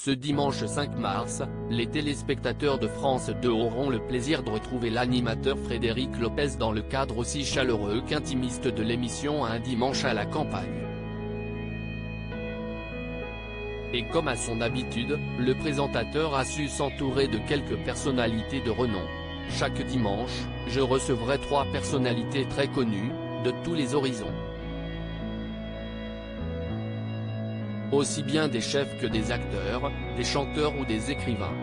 Ce dimanche 5 mars, les téléspectateurs de France 2 auront le plaisir de retrouver l'animateur Frédéric Lopez dans le cadre aussi chaleureux qu'intimiste de l'émission Un dimanche à la campagne. Et comme à son habitude, le présentateur a su s'entourer de quelques personnalités de renom. Chaque dimanche, je recevrai 3 personnalités très connues, de tous les horizons. Aussi bien des chefs que des acteurs, des chanteurs ou des écrivains.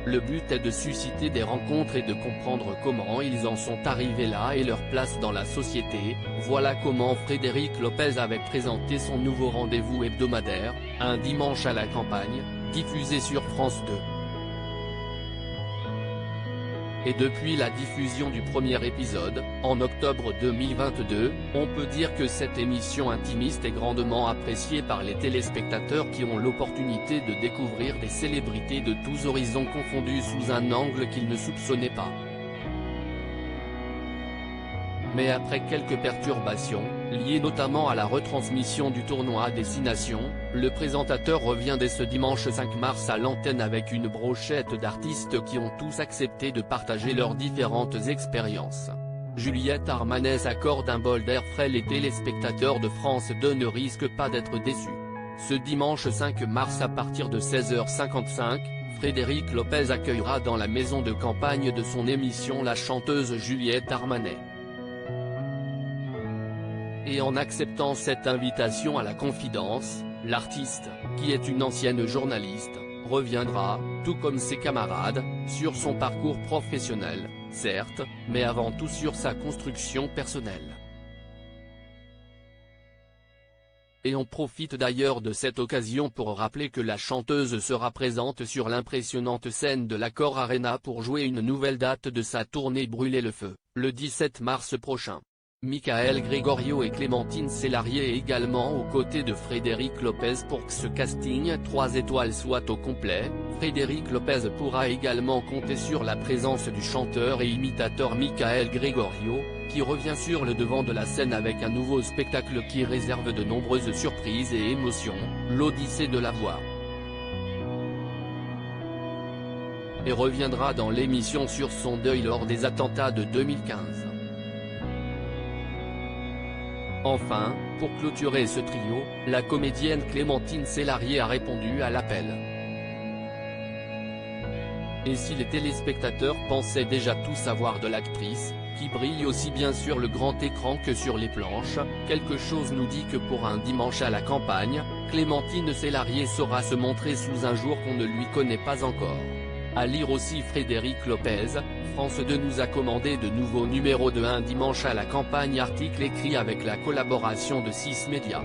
Le but est de susciter des rencontres et de comprendre comment ils en sont arrivés là et leur place dans la société. Voilà comment Frédéric Lopez avait présenté son nouveau rendez-vous hebdomadaire, Un dimanche à la campagne, diffusé sur France 2. Et depuis la diffusion du premier épisode, en octobre 2022, on peut dire que cette émission intimiste est grandement appréciée par les téléspectateurs qui ont l'opportunité de découvrir des célébrités de tous horizons confondus sous un angle qu'ils ne soupçonnaient pas. Mais après quelques perturbations, liées notamment à la retransmission du tournoi à destination, le présentateur revient dès ce dimanche 5 mars à l'antenne avec une brochette d'artistes qui ont tous accepté de partager leurs différentes expériences. Juliette Armanet accorde un bol d'air frais. Les téléspectateurs de France 2 ne risquent pas d'être déçus. Ce dimanche 5 mars à partir de 16h55, Frédéric Lopez accueillera dans la maison de campagne de son émission la chanteuse Juliette Armanet. Et en acceptant cette invitation à la confidence, l'artiste, qui est une ancienne journaliste, reviendra, tout comme ses camarades, sur son parcours professionnel, certes, mais avant tout sur sa construction personnelle. Et on profite d'ailleurs de cette occasion pour rappeler que la chanteuse sera présente sur l'impressionnante scène de l'Accor Arena pour jouer une nouvelle date de sa tournée Brûler le feu, le 17 mars prochain. Michael Gregorio et Clémentine Célarié également aux côtés de Frédéric Lopez pour que ce casting 3 étoiles soit au complet. Frédéric Lopez pourra également compter sur la présence du chanteur et imitateur Michael Gregorio, qui revient sur le devant de la scène avec un nouveau spectacle qui réserve de nombreuses surprises et émotions, l'Odyssée de la voix. Et reviendra dans l'émission sur son deuil lors des attentats de 2015. Enfin, pour clôturer ce trio, la comédienne Clémentine Célarié a répondu à l'appel. Et si les téléspectateurs pensaient déjà tout savoir de l'actrice, qui brille aussi bien sur le grand écran que sur les planches, quelque chose nous dit que pour Un dimanche à la campagne, Clémentine Célarié saura se montrer sous un jour qu'on ne lui connaît pas encore. À lire aussi Frédéric Lopez, France 2 nous a commandé de nouveaux numéros de Un dimanche à la campagne, article écrit avec la collaboration de 6 médias.